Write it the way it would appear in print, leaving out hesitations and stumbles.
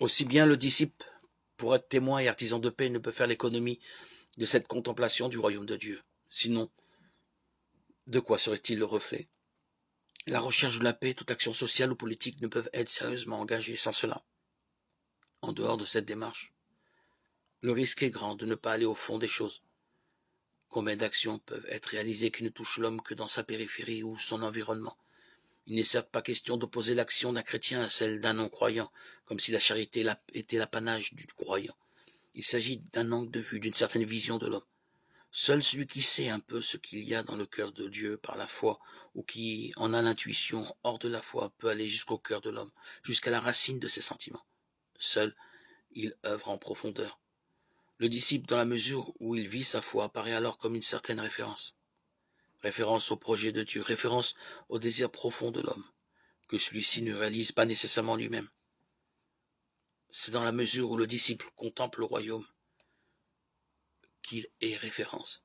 Aussi bien le disciple, pour être témoin et artisan de paix, ne peut faire l'économie de cette contemplation du royaume de Dieu. Sinon, de quoi serait-il le reflet? La recherche de la paix, toute action sociale ou politique ne peuvent être sérieusement engagées sans cela. En dehors de cette démarche, le risque est grand de ne pas aller au fond des choses. Combien d'actions peuvent être réalisées qui ne touchent l'homme que dans sa périphérie ou son environnement? Il n'est certes pas question d'opposer l'action d'un chrétien à celle d'un non-croyant, comme si la charité était l'apanage du croyant. Il s'agit d'un angle de vue, d'une certaine vision de l'homme. Seul celui qui sait un peu ce qu'il y a dans le cœur de Dieu par la foi, ou qui en a l'intuition hors de la foi, peut aller jusqu'au cœur de l'homme, jusqu'à la racine de ses sentiments. Seul, il œuvre en profondeur. Le disciple, dans la mesure où il vit sa foi, apparaît alors comme une certaine référence. Référence au projet de Dieu, référence au désir profond de l'homme, que celui-ci ne réalise pas nécessairement lui-même. C'est dans la mesure où le disciple contemple le royaume qu'il est référence.